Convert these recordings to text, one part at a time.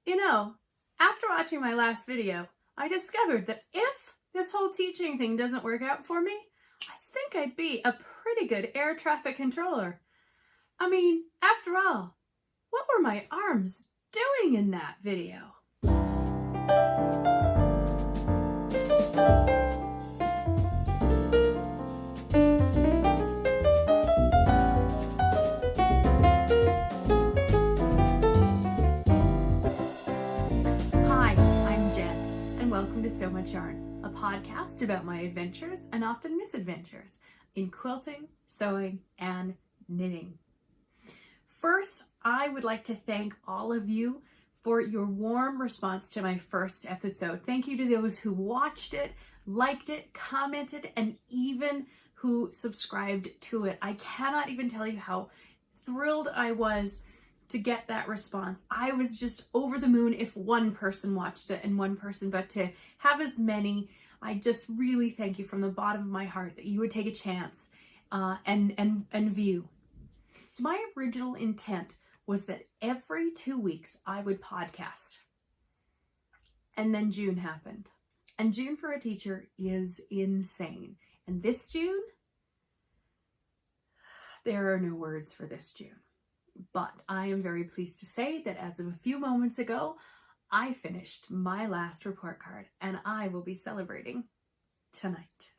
You know, after watching my last video, I discovered that if this whole teaching thing doesn't work out for me, I think I'd be a pretty good air traffic controller. I mean, after all, what were my arms doing in that video? Welcome to So Much Yarn, a podcast about my adventures and often misadventures in quilting, sewing, and knitting. First, I would like to thank all of you for your warm response to my first episode. Thank you to those who watched it, liked it, commented, and even who subscribed to it. I cannot even tell you how thrilled I was to get that response. I was just over the moon if one person watched it and one person, but to have as many, I just really thank you from the bottom of my heart that you would take a chance and view. So my original intent was that every 2 weeks I would podcast. And then June happened. And June for a teacher is insane. And this June, there are no words for this June. But I am very pleased to say that as of a few moments ago, I finished my last report card and I will be celebrating tonight.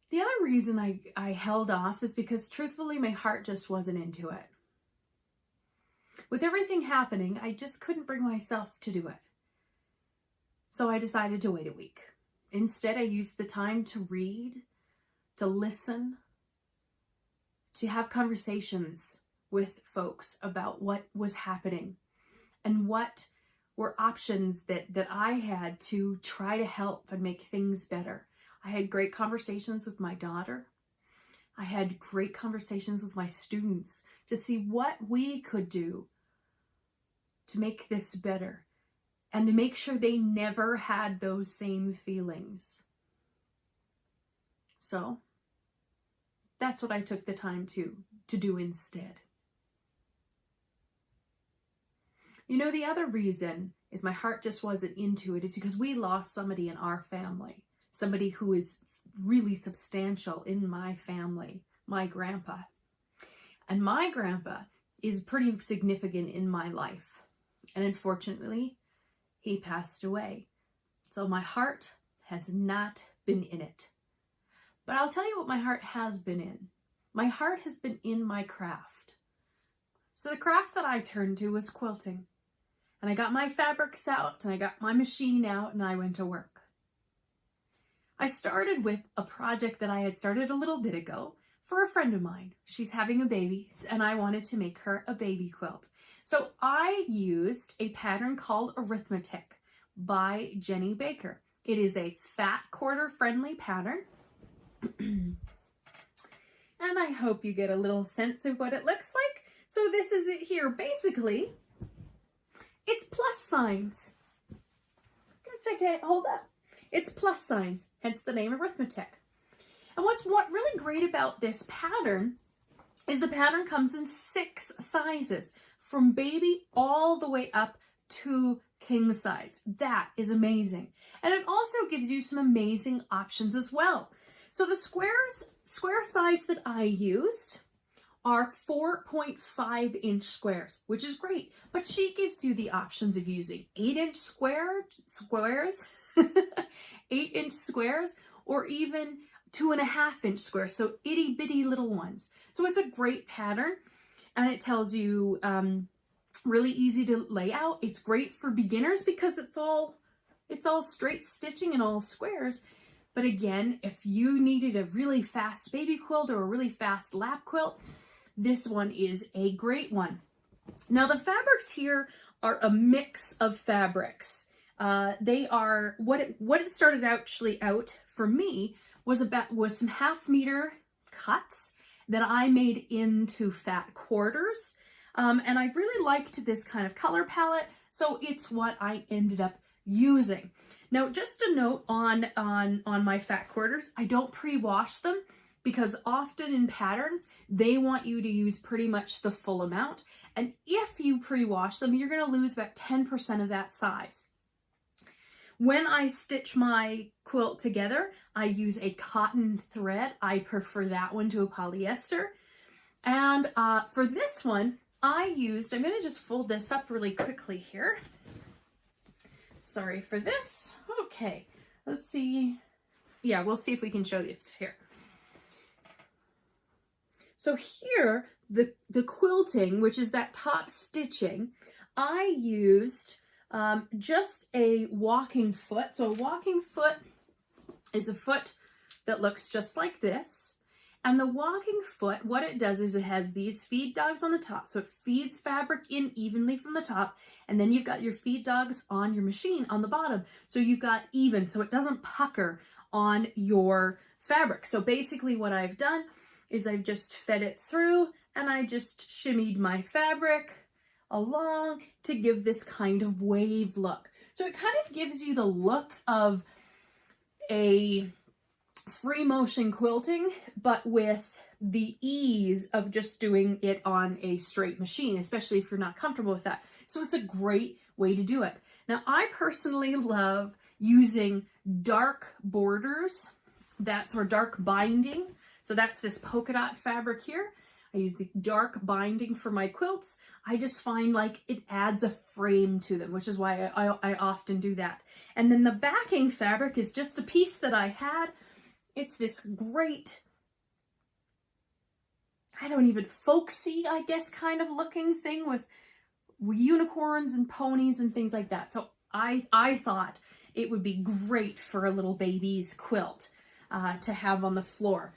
The other reason I held off is because truthfully, my heart just wasn't into it. With everything happening, I just couldn't bring myself to do it. So I decided to wait a week. Instead, I used the time to read, to listen, to have conversations with folks about what was happening and what were options that I had to try to help and make things better. I had great conversations with my daughter. I had great conversations with my students to see what we could do to make this better and to make sure they never had those same feelings. So that's what I took the time to do instead. You know, the other reason is my heart just wasn't into it is because we lost somebody in our family, somebody who is really substantial in my family, my grandpa. And my grandpa is pretty significant in my life. And unfortunately, he passed away. So my heart has not been in it. But I'll tell you what my heart has been in. My heart has been in my craft. So the craft that I turned to was quilting. And I got my fabrics out and I got my machine out and I went to work. I started with a project that I had started a little bit ago for a friend of mine. She's having a baby and I wanted to make her a baby quilt. So I used a pattern called Arithmetic by Jenny Baker. It is a fat quarter friendly pattern. And I hope you get a little sense of what it looks like. So this is it here. Basically, it's plus signs. Which I can't hold up. It's plus signs, hence the name Arithmetic. And what's really great about this pattern is the pattern comes in 6 sizes, from baby all the way up to king size. That is amazing. And it also gives you some amazing options as well. So the square size that I used are 4.5 inch squares, which is great. But she gives you the options of using 8-inch squares, 8-inch squares, or even 2.5-inch squares. So itty bitty little ones. So it's a great pattern and it tells you really easy to lay out. It's great for beginners because it's all straight stitching and all squares. But again, if you needed a really fast baby quilt or a really fast lap quilt, this one is a great one. Now the fabrics here are a mix of fabrics. They are, what it started actually out for me was some 1/2 meter cuts that I made into fat quarters. And I really liked this kind of color palette. So it's what I ended up using. Now, just a note on my fat quarters, I don't pre-wash them because often in patterns, they want you to use pretty much the full amount. And if you pre-wash them, you're going to lose about 10% of that size. When I stitch my quilt together, I use a cotton thread. I prefer that one to a polyester. And for this one, I'm going to just fold this up really quickly here. Sorry for this. Okay, let's see. Yeah, we'll see if we can show this here. So here, the quilting, which is that top stitching, I used just a walking foot. So a walking foot is a foot that looks just like this. And the walking foot, what it does is it has these feed dogs on the top. So it feeds fabric in evenly from the top. And then you've got your feed dogs on your machine on the bottom. So you've got even, so it doesn't pucker on your fabric. So basically what I've done is I've just fed it through and I just shimmied my fabric along to give this kind of wave look. So it kind of gives you the look of a free motion quilting, but with the ease of just doing it on a straight machine, especially if you're not comfortable with that. So it's a great way to do it. Now, I personally love using dark borders, or dark binding. So that's this polka dot fabric here. I use the dark binding for my quilts. I just find like it adds a frame to them, which is why I often do that. And then the backing fabric is just a piece that I had. It's this great, folksy, I guess, kind of looking thing with unicorns and ponies and things like that. So I thought it would be great for a little baby's quilt to have on the floor.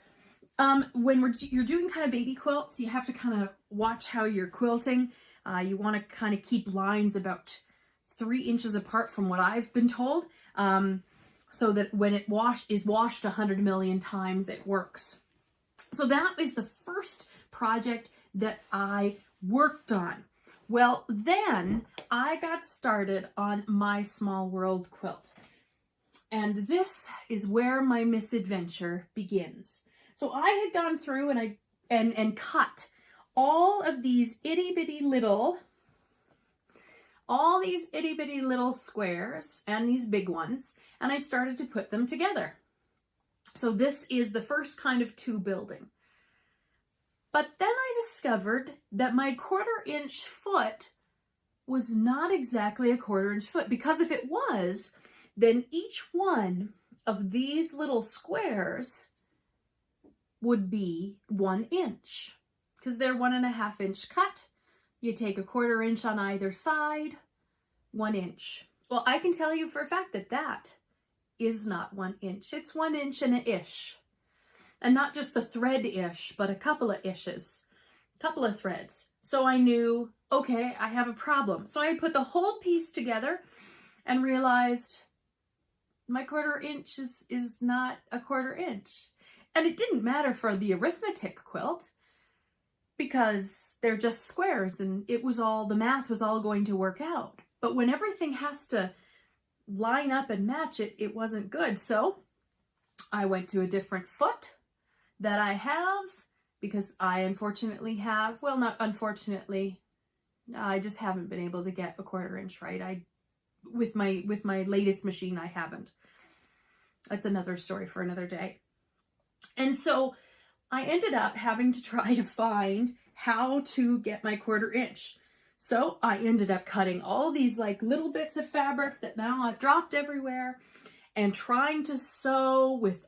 When you're doing kind of baby quilts, you have to kind of watch how you're quilting. You want to kind of keep lines about 3 inches apart from what I've been told, so that when it is washed 100 million times, it works. So that is the first project that I worked on. Well, then I got started on my Small World quilt. And this is where my misadventure begins. So I had gone through and cut all these itty bitty little squares and these big ones, and I started to put them together. So this is the first kind of 2 building. But then I discovered that my 1/4 inch foot was not exactly a 1/4 inch foot, because if it was, then each one of these little squares would be 1 inch, because they're 1.5 inch cut. You take a 1/4 inch on either side, 1 inch. Well, I can tell you for a fact that that is not 1 inch. It's 1 inch and an ish. And not just a thread ish, but a couple of ishes, couple of threads. So I knew, okay, I have a problem. So I put the whole piece together and realized my 1/4 inch is not a 1/4 inch. And it didn't matter for the arithmetic quilt, because they're just squares and the math was all going to work out. But when everything has to line up and match, it wasn't good. So I went to a different foot that I have, because I unfortunately have, well, not unfortunately, I just haven't been able to get a 1/4 inch right. With my latest machine, I haven't. That's another story for another day. And so I ended up having to try to find how to get my 1/4 inch. So I ended up cutting all these like little bits of fabric that now I've dropped everywhere, and trying to sew with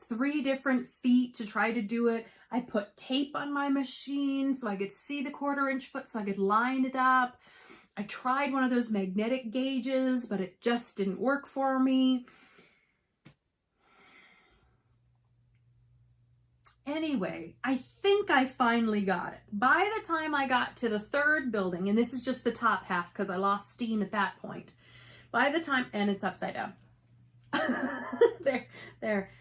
3 different feet to try to do it. I put tape on my machine so I could see the 1/4 inch foot so I could line it up. I tried one of those magnetic gauges, but it just didn't work for me. Anyway, I think I finally got it. By the time I got to the 3rd building, and this is just the top half because I lost steam at that point. By the time, and it's upside down. there,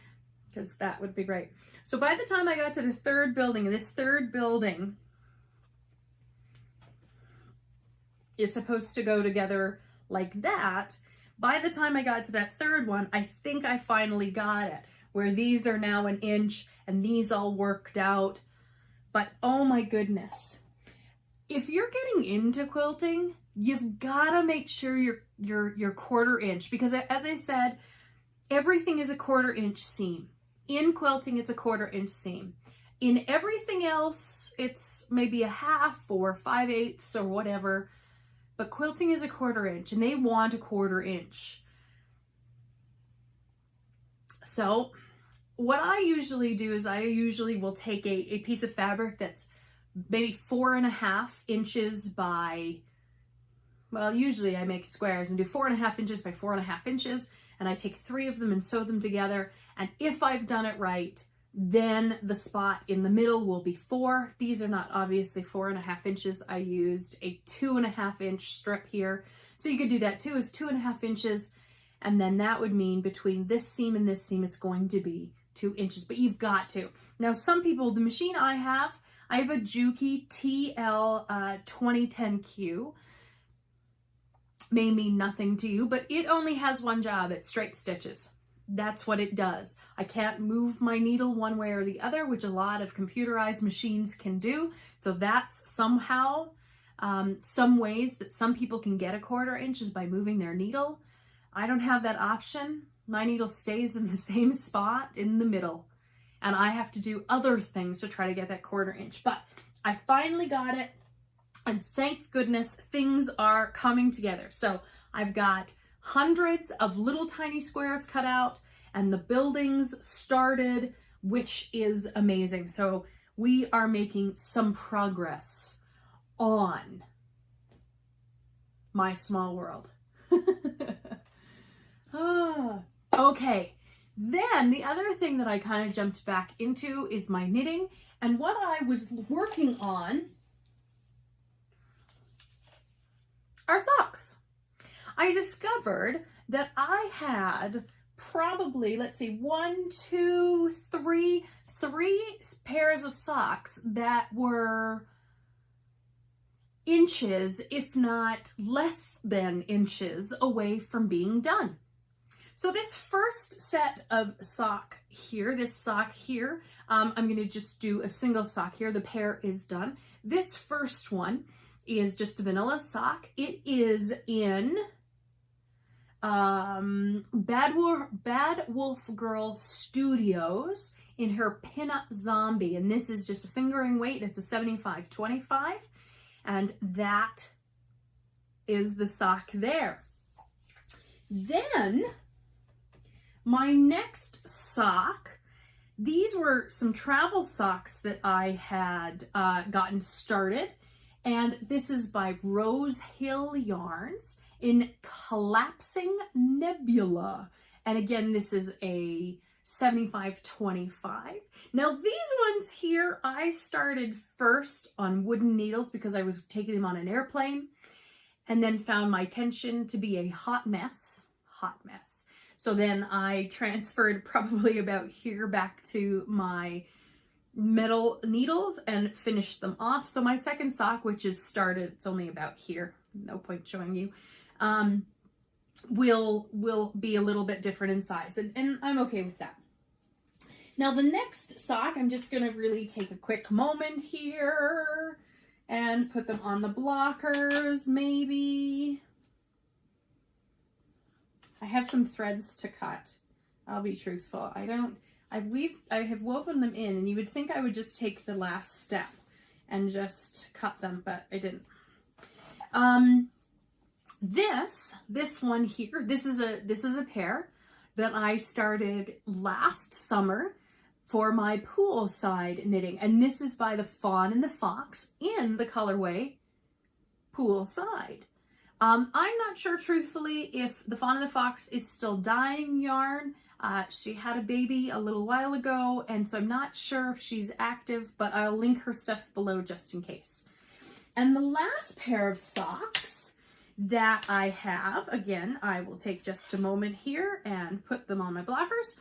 because that would be great. So by the time I got to the 3rd building, and this 3rd building is supposed to go together like that. By the time I got to that 3rd one, I think I finally got it, where these are now 1 inch and these all worked out. But oh my goodness, if you're getting into quilting, you've got to make sure you're 1/4 inch, because as I said, everything is a 1/4 inch seam. In quilting, it's a 1/4 inch seam. In everything else, it's maybe a 1/2 or 5/8 or whatever, but quilting is a 1/4 inch, and they want a 1/4 inch. So what I usually do is I usually will take a piece of fabric that's maybe 4.5 inches by, well, usually I make squares and do 4.5 inches by 4.5 inches, and I take 3 of them and sew them together. And if I've done it right, then the spot in the middle will be 4. These are not obviously 4.5 inches. I used a 2.5 inch strip here. So you could do that too. It's 2.5 inches. And then that would mean between this seam and this seam, it's going to be 2 inches, but you've got to. Now, some people, the machine I have a Juki TL 2010Q. May mean nothing to you, but it only has one job. It's straight stitches. That's what it does. I can't move my needle one way or the other, which a lot of computerized machines can do. So that's somehow, some ways that some people can get a 1/4 inch is by moving their needle. I don't have that option. My needle stays in the same spot in the middle, and I have to do other things to try to get that 1/4 inch. But I finally got it, and thank goodness things are coming together. So I've got hundreds of little tiny squares cut out, and the buildings started, which is amazing. So we are making some progress on my small world. Okay, then the other thing that I kind of jumped back into is my knitting, and what I was working on are socks. I discovered that I had probably, let's see, 1, 2, 3 pairs of socks that were inches, if not less than inches, away from being done. So this first set of sock here, I'm going to just do a single sock here. The pair is done. This first one is just a vanilla sock. It is in Bad Wolf Girl Studios in her Pinup Zombie. And this is just a fingering weight. It's a 75/25. And that is the sock there. Then my next sock, these were some travel socks that I had gotten started. And this is by Rose Hill Yarns in Collapsing Nebula. And again, this is a 75/25. Now these ones here, I started first on wooden needles because I was taking them on an airplane, and then found my tension to be a hot mess. So then I transferred probably about here back to my metal needles and finished them off. So my second sock, which is started, it's only about here, no point showing you, will be a little bit different in size, and I'm okay with that. Now the next sock, I'm just going to really take a quick moment here and put them on the blockers, maybe. I have some threads to cut. I'll be truthful. I have woven them in, and you would think I would just take the last step and just cut them, but I didn't. This one here, this is a pair that I started last summer for my poolside knitting, and this is by the Fawn and the Fox in the colorway Poolside. I'm not sure, truthfully, if the Fawn and the Fox is still dyeing yarn. She had a baby a little while ago, and so I'm not sure if she's active, but I'll link her stuff below just in case. And the last pair of socks that I have, again, I will take just a moment here and put them on my blockers,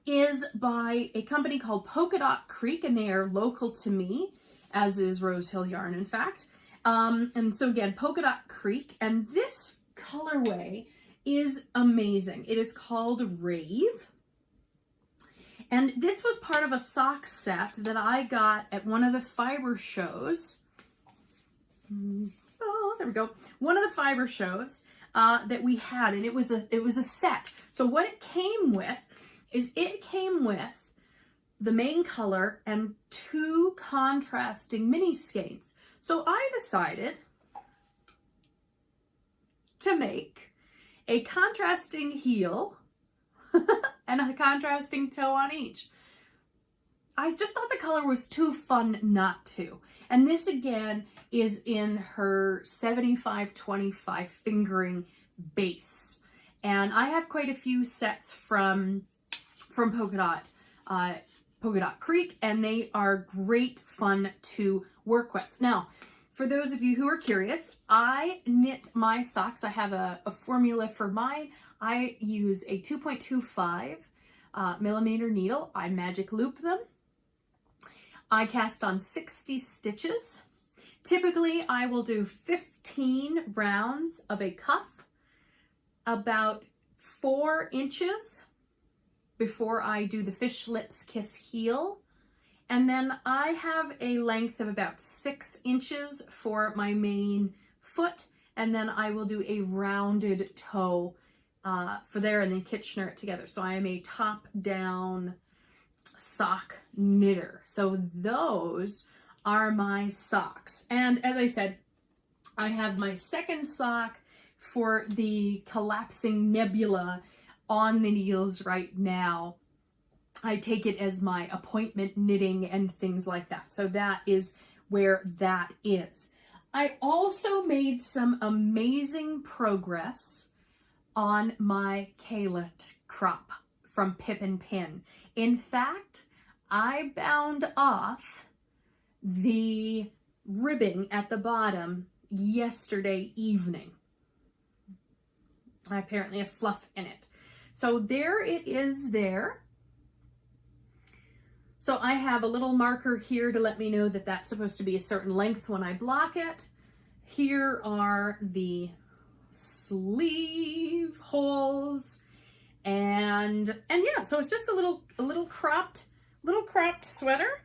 is by a company called Polka Dot Creek, and they are local to me, as is Rose Hill Yarn, in fact. And so again, Polka Dot Creek, and this colorway is amazing. It is called Rave, And this was part of a sock set that I got at one of the fiber shows. Oh, there we go. One of the fiber shows that we had, and it was a set. So what it came with is it came with the main color and 2 contrasting mini skeins. So I decided to make a contrasting heel and a contrasting toe on each. I just thought the color was too fun not to. And this again is in her 75-25 fingering base. And I have quite a few sets from Polka Dot Creek, and they are great fun to work with. Now, for those of you who are curious, I knit my socks. I have a formula for mine. I use a 2.25 millimeter needle. I magic loop them. I cast on 60 stitches. Typically, I will do 15 rounds of a cuff, about 4 inches before I do the fish lips kiss heel. And then I have a length of about 6 inches for my main foot. And then I will do a rounded toe for there, and then Kitchener it together. So I am a top-down sock knitter. So those are my socks. And as I said, I have my second sock for the collapsing nebula on the needles right now. I take it as my appointment knitting and things like that. So that is where that is. I also made some amazing progress on my Kaylet crop from Pip and Pin. In fact, I bound off the ribbing at the bottom yesterday evening. I apparently have fluff in it. So there it is there. So I have a little marker here to let me know that that's supposed to be a certain length when I block it. Here are the sleeve holes, and yeah, so it's just a little cropped sweater.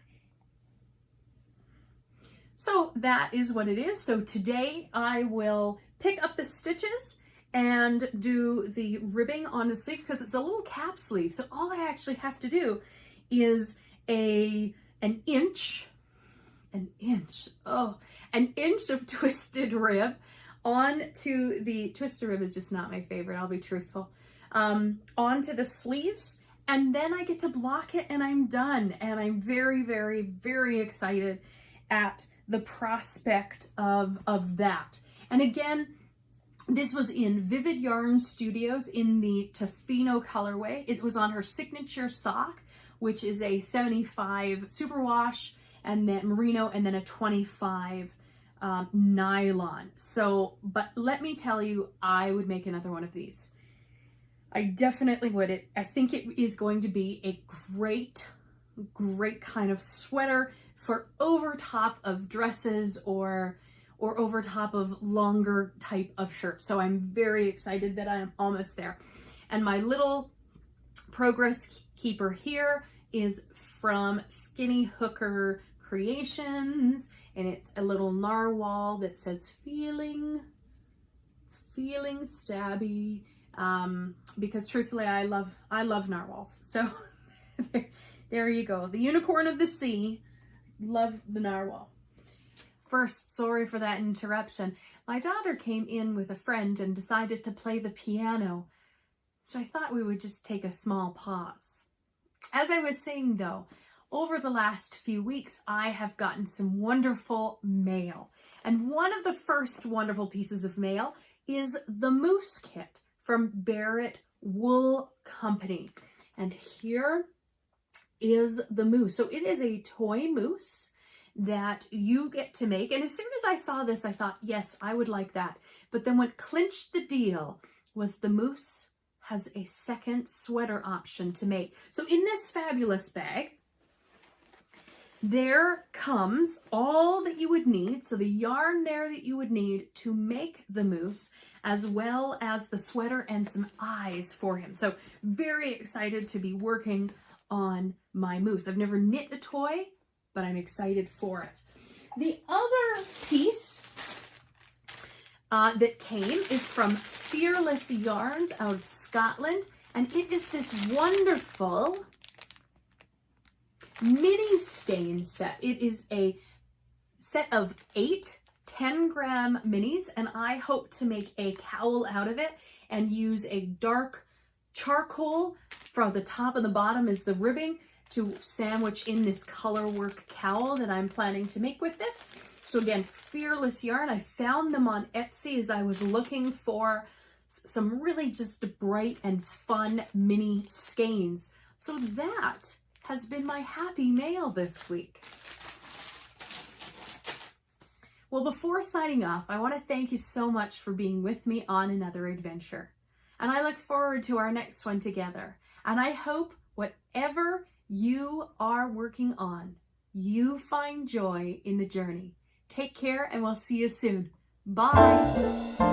So that is what it is. So today I will pick up the stitches and do the ribbing on the sleeve, because it's a little cap sleeve. So all I actually have to do is an inch of twisted rib onto the twisted rib is just not my favorite, I'll be truthful, onto the sleeves, and then I get to block it and I'm done. And I'm very, very, very excited at the prospect of that. And again, this was in Vivid Yarn Studios in the Tofino colorway. It was on her signature sock, which is a 75 superwash, and then merino, and then a 25 nylon. So, but let me tell you, I would make another one of these. I definitely would. I think it is going to be a great kind of sweater for over top of dresses or over top of longer type of shirts. So I'm very excited that I am almost there. And my little progress keeper here is from Skinny Hooker Creations, and it's a little narwhal that says feeling stabby, because truthfully I love narwhals. So there you go, the unicorn of the sea. Love the narwhal. First, sorry for that interruption. My daughter came in with a friend and decided to play the piano, so I thought we would just take a small pause. As I was saying though, over the last few weeks, I have gotten some wonderful mail. And one of the first wonderful pieces of mail is the Moose Kit from Barrett Wool Company. And here is the moose. So it is a toy moose that you get to make. And as soon as I saw this, I thought, yes, I would like that. But then what clinched the deal was the moose has a second sweater option to make. So in this fabulous bag, there comes all that you would need. So the yarn there that you would need to make the moose, as well as the sweater and some eyes for him. So very excited to be working on my moose. I've never knit a toy, but I'm excited for it. The other piece that came is from Fearless Yarns out of Scotland, and it is this wonderful mini skein set. It is a set of 8 10-gram minis, and I hope to make a cowl out of it and use a dark charcoal for the top and the bottom is the ribbing to sandwich in this color work cowl that I'm planning to make with this. So again, Fearless Yarn. I found them on Etsy as I was looking for some really just bright and fun mini skeins. So that has been my happy mail this week. Well, before signing off, I want to thank you so much for being with me on another adventure. And I look forward to our next one together. And I hope whatever you are working on, you find joy in the journey. Take care, and we'll see you soon. Bye.